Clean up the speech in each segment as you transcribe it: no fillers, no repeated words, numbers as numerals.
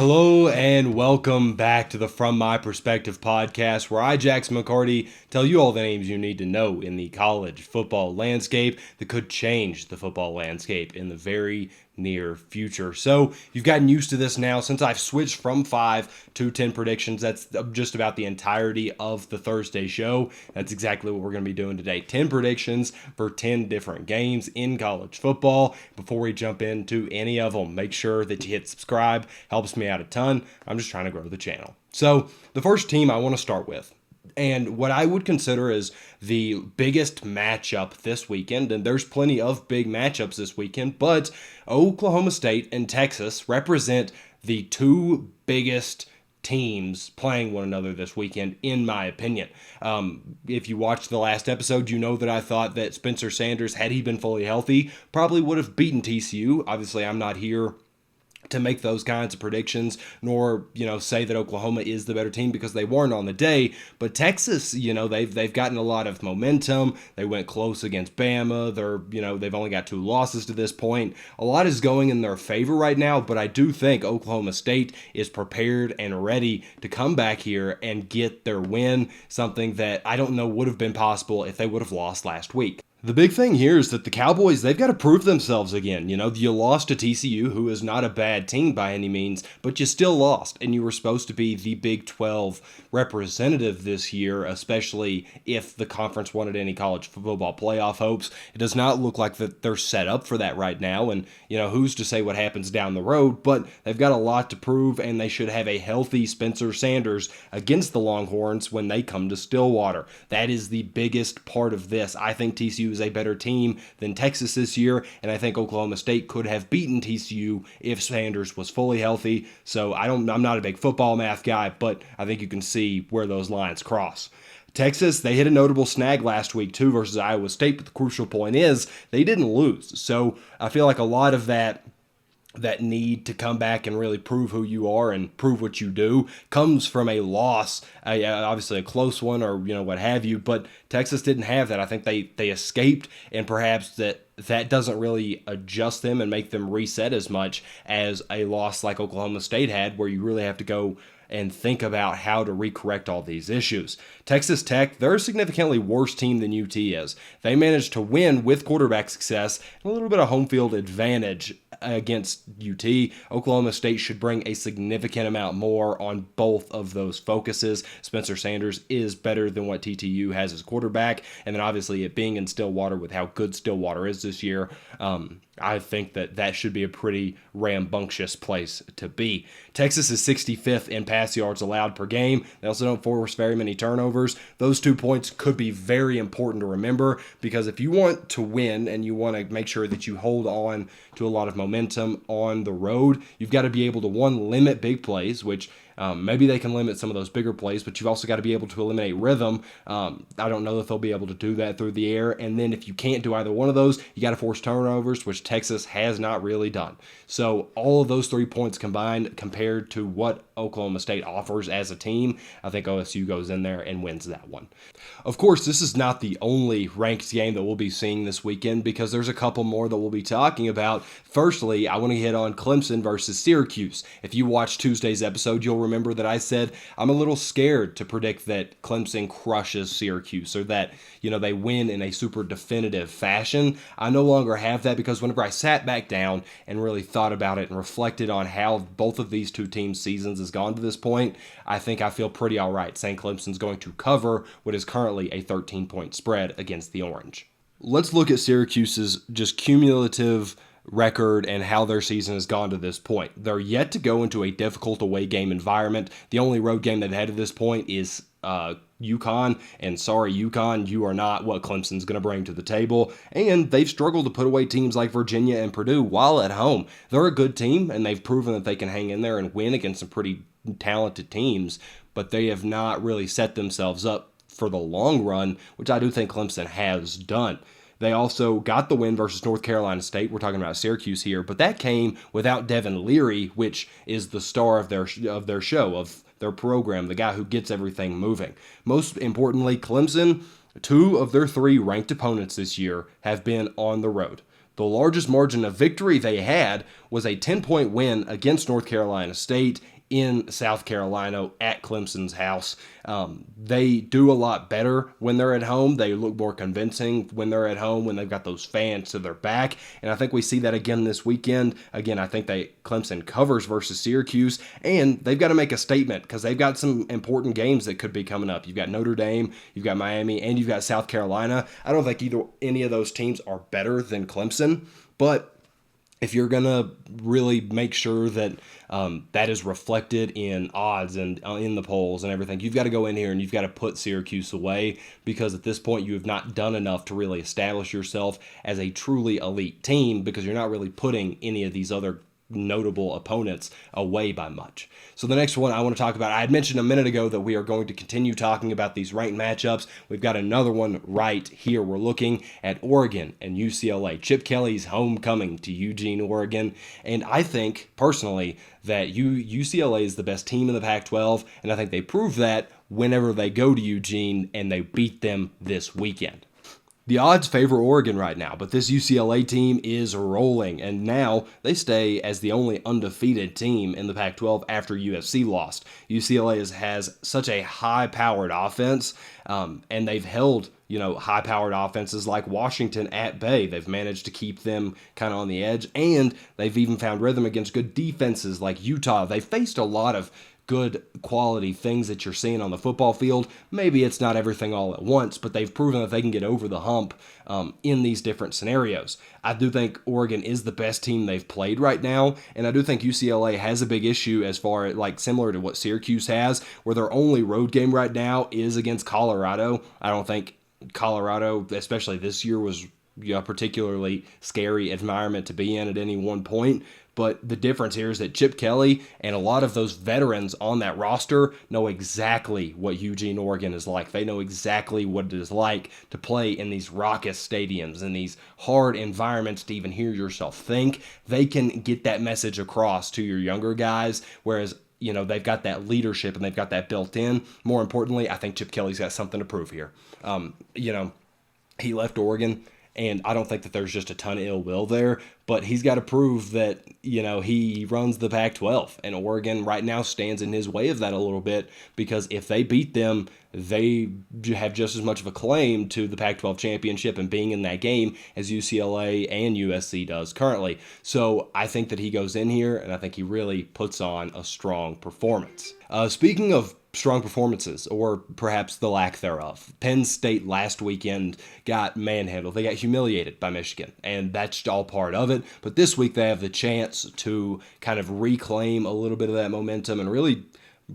Hello and welcome back to the From My Prospective podcast, where I, Jackson McCarty, tell you all the names you need to know in the college football landscape that could change the football landscape in the very near future. So you've gotten used to this now since I've switched from 5 to 10 predictions. That's just about the entirety of the Thursday show. That's exactly what we're going to be doing today. 10 predictions for 10 different games in college football. Before we jump into any of them, make sure that you hit subscribe. Helps me out a ton. I'm just trying to grow the channel. So the first team I want to start with, and what I would consider is the biggest matchup this weekend, and there's plenty of big matchups this weekend, but Oklahoma State and Texas represent the two biggest teams playing one another this weekend, in my opinion. If you watched the last episode, you know that I thought that Spencer Sanders, had he been fully healthy, probably would have beaten TCU. Obviously, I'm not here to make those kinds of predictions, nor, say that Oklahoma is the better team because they weren't on the day. But Texas, they've gotten a lot of momentum. They went close against Bama. They've only got 2 losses to this point. A lot is going in their favor right now, but I do think Oklahoma State is prepared and ready to come back here and get their win, something that I don't know would have been possible if they would have lost last week. The big thing here is that the Cowboys, they've got to prove themselves again. You lost to TCU, who is not a bad team by any means, but you still lost, and you were supposed to be the Big 12 representative this year, especially if the conference wanted any college football playoff hopes. It does not look like that they're set up for that right now, and, who's to say what happens down the road, but they've got a lot to prove, and they should have a healthy Spencer Sanders against the Longhorns when they come to Stillwater. That is the biggest part of this. I think TCU is a better team than Texas this year, and I think Oklahoma State could have beaten TCU if Sanders was fully healthy. So I'm not a big football math guy, but I think you can see where those lines cross. Texas, they hit a notable snag last week too versus Iowa State, but the crucial point is they didn't lose. So I feel like a lot of that need to come back and really prove who you are and prove what you do comes from a loss, obviously a close one or what have you, but Texas didn't have that. I think they escaped, and perhaps that doesn't really adjust them and make them reset as much as a loss like Oklahoma State had, where you really have to go and think about how to recorrect all these issues. Texas Tech, they're a significantly worse team than UT is. They managed to win with quarterback success and a little bit of home field advantage against UT. Oklahoma State should bring a significant amount more on both of those focuses. Spencer Sanders is better than what TTU has as quarterback, and then obviously it being in Stillwater with how good Stillwater is this year, I think that should be a pretty rambunctious place to be. Texas is 65th in pass yards allowed per game. They also don't force very many turnovers. Those 2 points could be very important to remember, because if you want to win and you want to make sure that you hold on to a lot of momentum on the road, you've got to be able to, one, limit big plays, which maybe they can limit some of those bigger plays, but you've also got to be able to eliminate rhythm. I don't know if they'll be able to do that through the air. And then if you can't do either one of those, you got to force turnovers, which Texas has not really done. So all of those 3 points combined compared to what Oklahoma State offers as a team, I think OSU goes in there and wins that one. Of course, this is not the only ranked game that we'll be seeing this weekend, because there's a couple more that we'll be talking about. Firstly, I want to hit on Clemson versus Syracuse. If you watched Tuesday's episode, you'll remember that I said I'm a little scared to predict that Clemson crushes Syracuse, or that, they win in a super definitive fashion. I no longer have that, because whenever I sat back down and really thought about it and reflected on how both of these two teams' seasons has gone to this point, I think I feel pretty all right saying Clemson's going to cover what is currently a 13-point spread against the Orange. Let's look at Syracuse's just cumulative record and how their season has gone to this point. They're yet to go into a difficult away game environment. The only road game they've had to this point is UConn, and sorry, UConn, you are not what Clemson's going to bring to the table. And they've struggled to put away teams like Virginia and Purdue while at home. They're a good team, and they've proven that they can hang in there and win against some pretty talented teams, but they have not really set themselves up for the long run, which I do think Clemson has done. They also got the win versus North Carolina State. We're talking about Syracuse here, but that came without Devin Leary, which is the star of their show, of their program, the guy who gets everything moving. Most importantly, Clemson, 2 of their 3 ranked opponents this year have been on the road. The largest margin of victory they had was a 10-point win against North Carolina State in South Carolina at Clemson's house. They do a lot better when they're at home. They look more convincing when they're at home, when they've got those fans to their back. And I think we see that again this weekend. Again, I think Clemson covers versus Syracuse, and they've got to make a statement because they've got some important games that could be coming up. You've got Notre Dame, you've got Miami, and you've got South Carolina. I don't think any of those teams are better than Clemson, but if you're going to really make sure that that is reflected in odds and in the polls and everything, you've got to go in here and you've got to put Syracuse away, because at this point you have not done enough to really establish yourself as a truly elite team, because you're not really putting any of these other notable opponents away by much. So the next one I want to talk about, I had mentioned a minute ago that we are going to continue talking about these ranked matchups. We've got another one right here. We're looking at Oregon and UCLA. Chip Kelly's homecoming to Eugene, Oregon. And I think, personally, that UCLA is the best team in the Pac-12, and I think they prove that whenever they go to Eugene and they beat them this weekend. The odds favor Oregon right now, but this UCLA team is rolling, and now they stay as the only undefeated team in the Pac-12 after USC lost. UCLA has such a high-powered offense, and they've held high-powered offenses like Washington at bay. They've managed to keep them kind of on the edge, and they've even found rhythm against good defenses like Utah. They faced a lot of good quality things that you're seeing on the football field. Maybe it's not everything all at once, but they've proven that they can get over the hump in these different scenarios. I do think Oregon is the best team they've played right now, and I do think UCLA has a big issue as far as similar to what Syracuse has, where their only road game right now is against Colorado. I don't think Colorado, especially this year, was a particularly scary environment to be in at any one point. But the difference here is that Chip Kelly and a lot of those veterans on that roster know exactly what Eugene, Oregon is like. They know exactly what it is like to play in these raucous stadiums and these hard environments to even hear yourself think. They can get that message across to your younger guys, whereas they've got that leadership and they've got that built in. More importantly, I think Chip Kelly's got something to prove here. He left Oregon, and I don't think that there's just a ton of ill will there, but he's got to prove that, he runs the Pac-12, and Oregon right now stands in his way of that a little bit, because if they beat them, they have just as much of a claim to the Pac-12 championship and being in that game as UCLA and USC does currently. So I think that he goes in here, and I think he really puts on a strong performance. Speaking of strong performances, or perhaps the lack thereof, Penn State last weekend got manhandled. They got humiliated by Michigan, and that's all part of it. But this week they have the chance to kind of reclaim a little bit of that momentum and really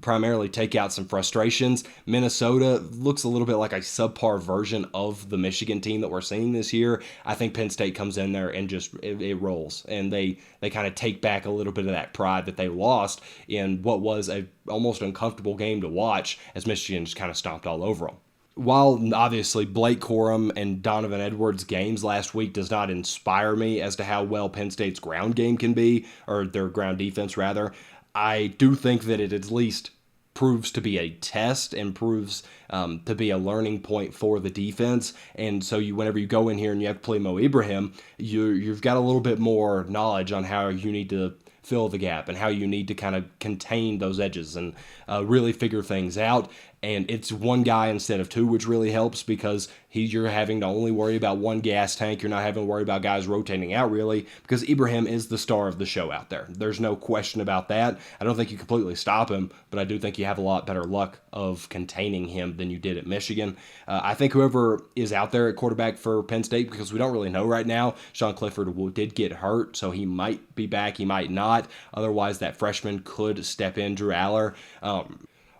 primarily take out some frustrations. Minnesota looks a little bit like a subpar version of the Michigan team that we're seeing this year. I think Penn State comes in there and just it rolls, and they kind of take back a little bit of that pride that they lost in what was a almost uncomfortable game to watch, as Michigan just kind of stomped all over them. While obviously Blake Corum and Donovan Edwards' games last week does not inspire me as to how well Penn State's ground game can be, or their ground defense rather, I do think that it at least proves to be a test and proves to be a learning point for the defense. And so whenever you go in here and you have to play Mo Ibrahim, you've got a little bit more knowledge on how you need to fill the gap and how you need to kind of contain those edges and really figure things out. And it's one guy instead of two, which really helps, because you're having to only worry about one gas tank. You're not having to worry about guys rotating out, really, because Ibrahim is the star of the show out there. There's no question about that. I don't think you completely stop him, but I do think you have a lot better luck of containing him than you did at Michigan. I think whoever is out there at quarterback for Penn State, because we don't really know right now, Sean Clifford did get hurt, so he might be back, he might not. Otherwise, that freshman could step in, Drew Aller.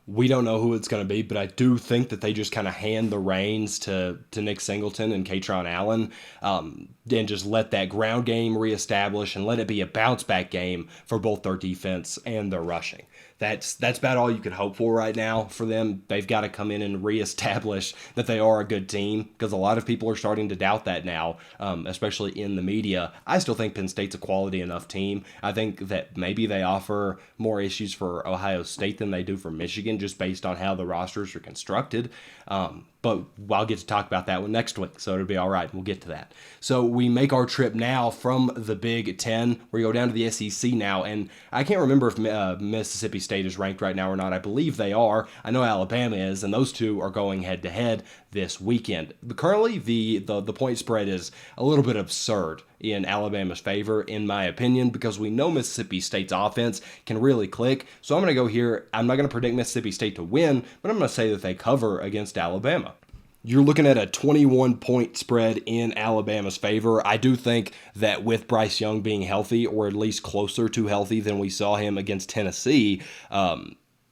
We don't know who it's going to be, but I do think that they just kind of hand the reins to Nick Singleton and Katron Allen, and just let that ground game reestablish and let it be a bounce-back game for both their defense and their rushing. that's about all you could hope for right now for them. They've got to come in and reestablish that they are a good team, because a lot of people are starting to doubt that now, especially in the media. I still think Penn State's a quality enough team. I think that maybe they offer more issues for Ohio State than they do for Michigan, just based on how the rosters are constructed. But I'll get to talk about that one next week, so it'll be all right. We'll get to that. So we make our trip now from the Big Ten. We go down to the SEC now, and I can't remember if Mississippi State is ranked right now or not. I believe they are. I know Alabama is, and those two are going head-to-head this weekend. But currently, the point spread is a little bit absurd in Alabama's favor, in my opinion, because we know Mississippi State's offense can really click. So I'm going to go here. I'm not going to predict Mississippi State to win, but I'm going to say that they cover against Alabama. You're looking at a 21-point spread in Alabama's favor. I do think that with Bryce Young being healthy, or at least closer to healthy than we saw him against Tennessee,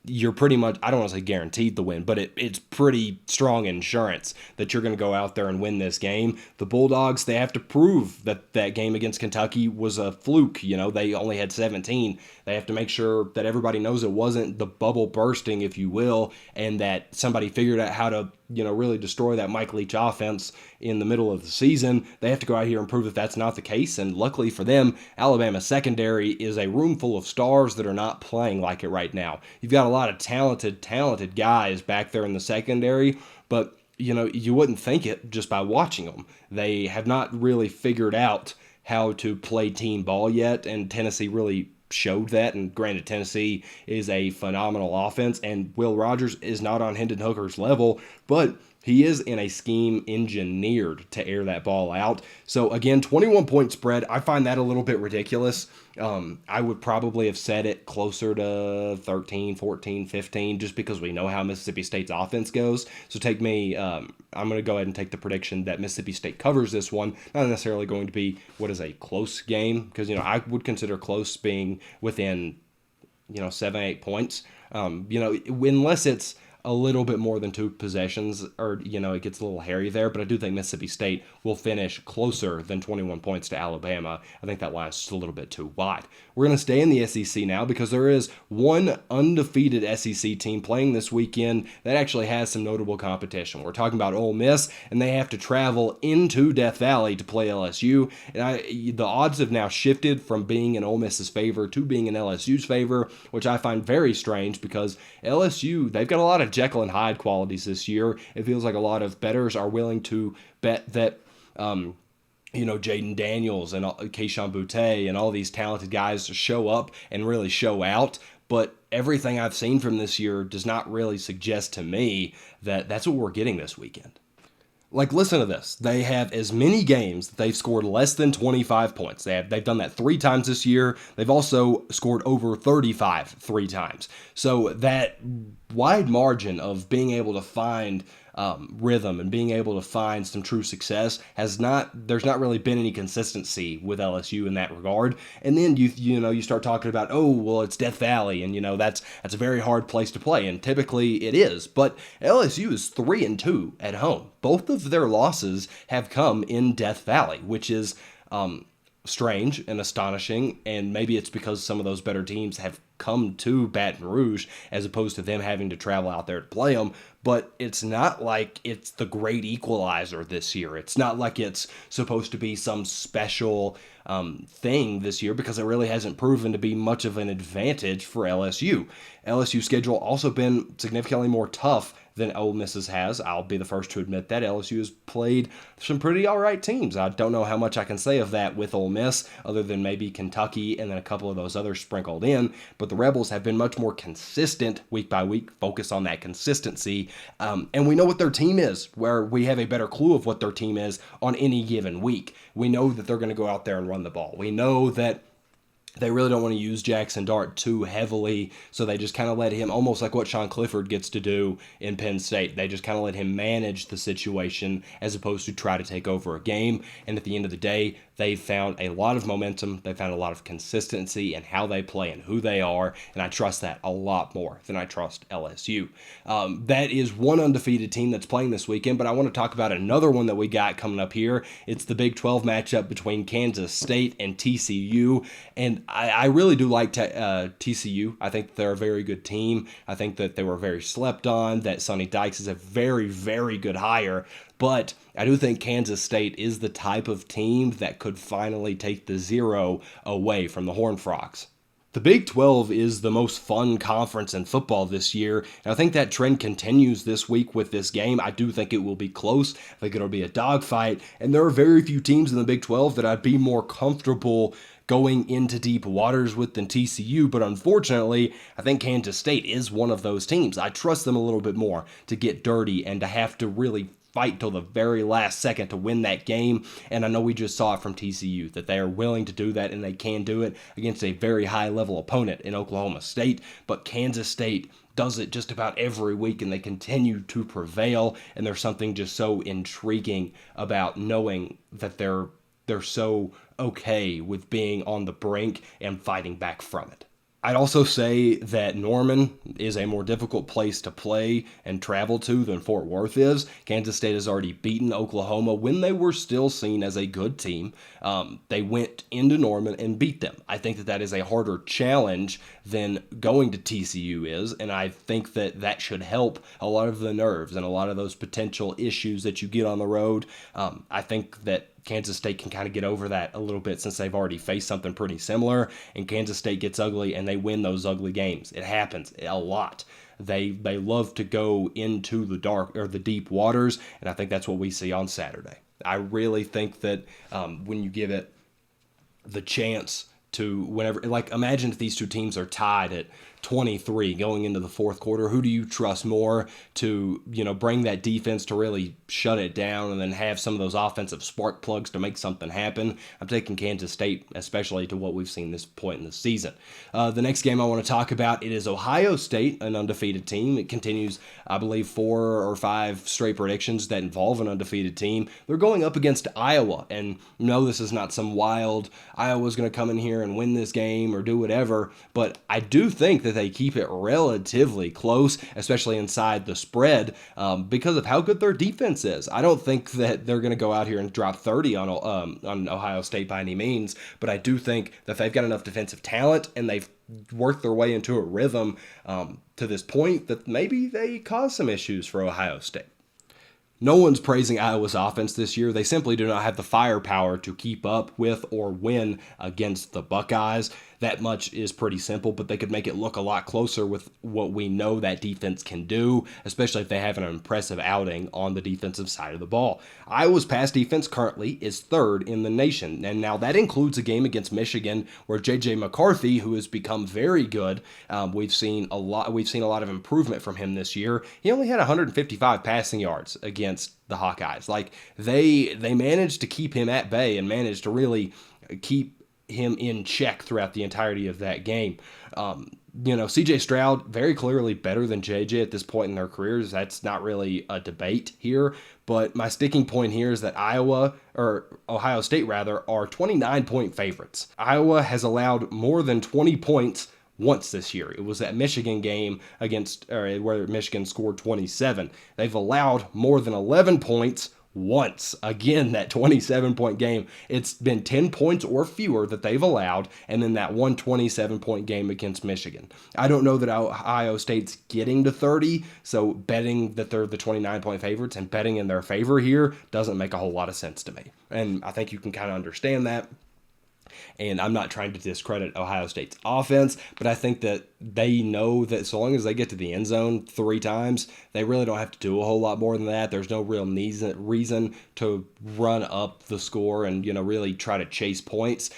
you're pretty much, I don't want to say guaranteed the win, but it's pretty strong insurance that you're going to go out there and win this game. The Bulldogs, they have to prove that that game against Kentucky was a fluke. They only had 17. They have to make sure that everybody knows it wasn't the bubble bursting, if you will, and that somebody figured out how to, really destroy that Mike Leach offense in the middle of the season. They have to go out here and prove that that's not the case. And luckily for them, Alabama's secondary is a room full of stars that are not playing like it right now. You've got a lot of talented guys back there in the secondary, but you wouldn't think it just by watching them. They have not really figured out how to play team ball yet, and Tennessee really showed that. And granted, Tennessee is a phenomenal offense, and Will Rogers is not on Hendon Hooker's level, but he is in a scheme engineered to air that ball out. So again, 21-point spread, I find that a little bit ridiculous. I would probably have set it closer to 13, 14, 15, just because we know how Mississippi State's offense goes. So take me, I'm going to go ahead and take the prediction that Mississippi State covers this one. Not necessarily going to be what is a close game, because, I would consider close being within, 7, 8 points. Unless it's a little bit more than 2 possessions, or, it gets a little hairy there, but I do think Mississippi State will finish closer than 21 points to Alabama. I think that line's just a little bit too wide. We're going to stay in the SEC now, because there is one undefeated SEC team playing this weekend that actually has some notable competition. We're talking about Ole Miss, and they have to travel into Death Valley to play LSU. And the odds have now shifted from being in Ole Miss's favor to being in LSU's favor, which I find very strange, because LSU, they've got a lot of Jekyll and Hyde qualities this year. It feels like a lot of bettors are willing to bet that Jaden Daniels and Keyshawn Boutte and all these talented guys show up and really show out. But everything I've seen from this year does not really suggest to me that that's what we're getting this weekend. Listen to this. They have as many games that they've scored less than 25 points. They've done that 3 times this year. They've also scored over 35 3 times. So that wide margin of being able to find rhythm and being able to find some true success there's not really been any consistency with LSU in that regard. And then you start talking about, oh, well, it's Death Valley, and that's a very hard place to play, and typically it is. But LSU is 3-2 at home. Both of their losses have come in Death Valley, which is strange and astonishing, and maybe it's because some of those better teams have come to Baton Rouge as opposed to them having to travel out there to play them. But it's not like it's the great equalizer this year. It's not like it's supposed to be some special thing this year, because it really hasn't proven to be much of an advantage for LSU. LSU's schedule also been significantly more tough than Ole Miss's has. I'll be the first to admit that. LSU has played some pretty all right teams. I don't know how much I can say of that with Ole Miss, other than maybe Kentucky and then a couple of those others sprinkled in. But the Rebels have been much more consistent week by week, focus on that consistency. And we know what their team is, where we have a better clue of what their team is on any given week. We know that they're going to go out there and run the ball. We know that they really don't want to use Jackson Dart too heavily, so they just kind of let him, almost like what Sean Clifford gets to do in Penn State. They just kind of let him manage the situation as opposed to try to take over a game. And at the end of the day, they found a lot of momentum. They found a lot of consistency in how they play and who they are, and I trust that a lot more than I trust LSU. That is one undefeated team that's playing this weekend, but I want to talk about another one that we got coming up here. It's the Big 12 matchup between Kansas State and TCU, and I really do like TCU. I think they're a very good team. I think that they were very slept on, that Sonny Dykes is a very, very good hire. But I do think Kansas State is the type of team that could finally take the zero away from the Horned Frogs. The Big 12 is the most fun conference in football this year, and I think that trend continues this week with this game. I do think it will be close. I think it'll be a dogfight, and there are very few teams in the Big 12 that I'd be more comfortable going into deep waters with than TCU, but unfortunately, I think Kansas State is one of those teams. I trust them a little bit more to get dirty and to have to really fight till the very last second to win that game. And I know we just saw it from TCU that they are willing to do that and they can do it against a very high level opponent in Oklahoma State. But Kansas State does it just about every week and they continue to prevail. And there's something just so intriguing about knowing that they're so okay with being on the brink and fighting back from it. I'd also say that Norman is a more difficult place to play and travel to than Fort Worth is. Kansas State has already beaten Oklahoma when they were still seen as a good team. They went into Norman and beat them. I think that is a harder challenge than going to TCU is, and I think that that should help a lot of the nerves and a lot of those potential issues that you get on the road. I think that Kansas State can kind of get over that a little bit since they've already faced something pretty similar, and Kansas State gets ugly and they win those ugly games. It happens a lot. They love to go into the dark or the deep waters, and I think that's what we see on Saturday. I really think that when you give it the chance to whenever, like, imagine if these two teams are tied at 23 going into the fourth quarter. Who do you trust more to, bring that defense to really shut it down and then have some of those offensive spark plugs to make something happen? I'm taking Kansas State, especially to what we've seen this point in the season. The next game I want to talk about, it is Ohio State, an undefeated team. It continues, I believe, 4 or 5 straight predictions that involve an undefeated team. They're going up against Iowa, and no, this is not some wild Iowa's going to come in here and win this game or do whatever, but I do think that they keep it relatively close, especially inside the spread, because of how good their defense is. I don't think that they're going to go out here and drop 30 on Ohio State by any means, but I do think that they've got enough defensive talent and they've worked their way into a rhythm to this point that maybe they cause some issues for Ohio State. No one's praising Iowa's offense this year. They simply do not have the firepower to keep up with or win against the Buckeyes. That much is pretty simple, but they could make it look a lot closer with what we know that defense can do, especially if they have an impressive outing on the defensive side of the ball. Iowa's pass defense currently is 3rd in the nation, and now that includes a game against Michigan where J.J. McCarthy, who has become very good, we've seen a lot of improvement from him this year. He only had 155 passing yards against the Hawkeyes. Like, they managed to keep him at bay and managed to really keep him in check throughout the entirety of that game. CJ Stroud, very clearly better than JJ at this point in their careers. That's not really a debate here. But my sticking point here is that Ohio State rather, are 29-point favorites. Iowa has allowed more than 20 points once this year. It was that Michigan game where Michigan scored 27. They've allowed more than 11 points once. Again, that 27-point game, it's been 10 points or fewer that they've allowed, and then that 127-point game against Michigan. I don't know that Ohio State's getting to 30, so betting that they're the 29-point favorites and betting in their favor here doesn't make a whole lot of sense to me. And I think you can kind of understand that. And I'm not trying to discredit Ohio State's offense, but I think that they know that so long as they get to the end zone 3 times, they really don't have to do a whole lot more than that. There's no real reason to run up the score and, really try to chase points.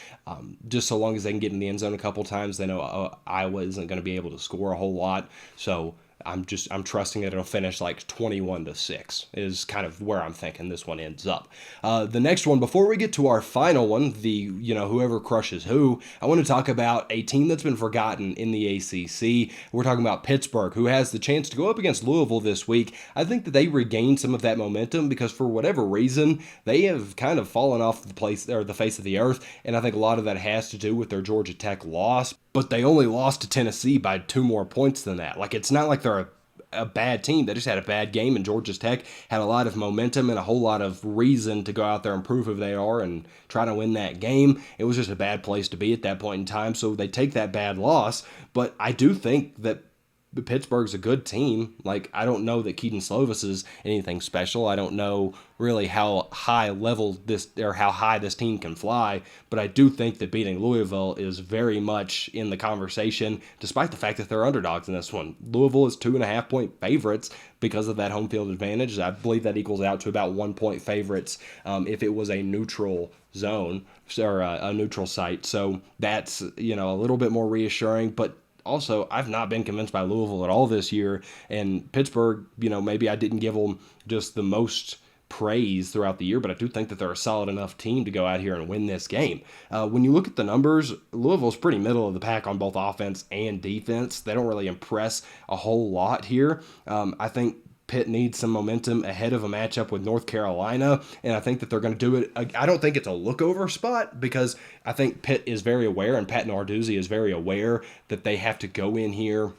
Just so long as they can get in the end zone a couple times, they know Iowa isn't going to be able to score a whole lot. So I'm trusting that it'll finish like 21-6 is kind of where I'm thinking this one ends up. The next one, before we get to our final one, the whoever crushes who, I want to talk about a team that's been forgotten in the ACC. We're talking about Pittsburgh, who has the chance to go up against Louisville this week. I think that they regained some of that momentum because for whatever reason they have kind of fallen off the face of the earth, and I think a lot of that has to do with their Georgia Tech loss. But they only lost to Tennessee by 2 more points than that. Like, it's not like they're a bad team. They just had a bad game, and Georgia Tech had a lot of momentum and a whole lot of reason to go out there and prove who they are and try to win that game. It was just a bad place to be at that point in time, so they take that bad loss. But I do think that Pittsburgh's a good team. Like, I don't know that Keaton Slovis is anything special. I don't know really how high this team can fly, but I do think that beating Louisville is very much in the conversation, despite the fact that they're underdogs in this one. Louisville is 2.5-point favorites because of that home field advantage. I believe that equals out to about 1-point favorites if it was a neutral zone or a neutral site. So that's, a little bit more reassuring, but also, I've not been convinced by Louisville at all this year, and Pittsburgh, maybe I didn't give them just the most praise throughout the year, but I do think that they're a solid enough team to go out here and win this game. When you look at the numbers, Louisville's pretty middle of the pack on both offense and defense. They don't really impress a whole lot here. I think Pitt needs some momentum ahead of a matchup with North Carolina, and I think that they're going to do it. I don't think it's a lookover spot because I think Pitt is very aware, and Pat Narduzzi is very aware that they have to go in here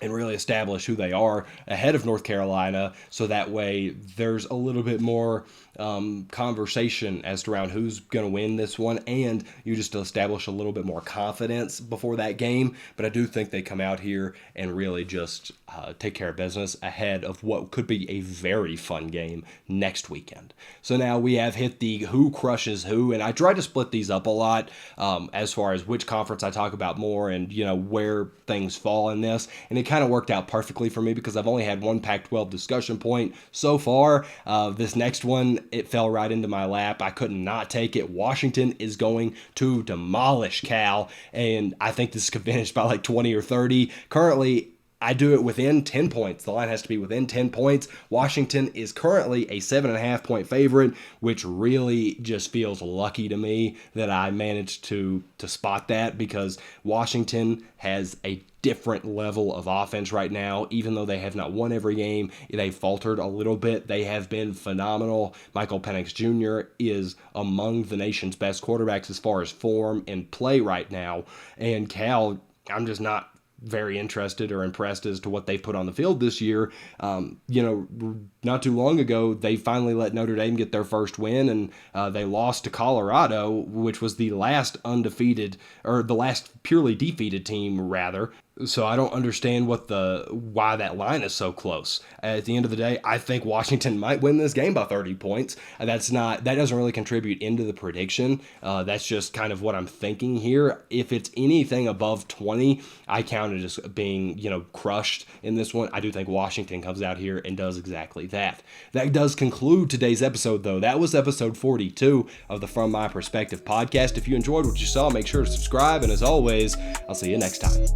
and really establish who they are ahead of North Carolina, so that way there's a little bit more conversation as to around who's going to win this one, and you just establish a little bit more confidence before that game. But I do think they come out here and really just take care of business ahead of what could be a very fun game next weekend. So now we have hit the who crushes who, and I try to split these up a lot as far as which conference I talk about more and where things fall in this, and it kind of worked out perfectly for me because I've only had one Pac-12 discussion point so far. This next one, it fell right into my lap. I could not take it. Washington is going to demolish Cal, and I think this could finish by like 20 or 30. Currently, I do it within 10 points. The line has to be within 10 points. Washington is currently a 7.5-point favorite, which really just feels lucky to me that I managed to spot that, because Washington has a different level of offense right now. Even though they have not won every game, they faltered a little bit. They have been phenomenal. Michael Penix Jr. is among the nation's best quarterbacks as far as form and play right now. And Cal, I'm just not very interested or impressed as to what they've put on the field this year. Not too long ago, they finally let Notre Dame get their first win, and they lost to Colorado, which was the last undefeated, or the last purely defeated team, rather. So I don't understand why that line is so close. At the end of the day, I think Washington might win this game by 30 points. That doesn't really contribute into the prediction. That's just kind of what I'm thinking here. If it's anything above 20, I count it as being, crushed in this one. I do think Washington comes out here and does exactly that. That does conclude today's episode, though. That was episode 42 of the From My Prospective podcast. If you enjoyed what you saw, make sure to subscribe, and as always, I'll see you next time.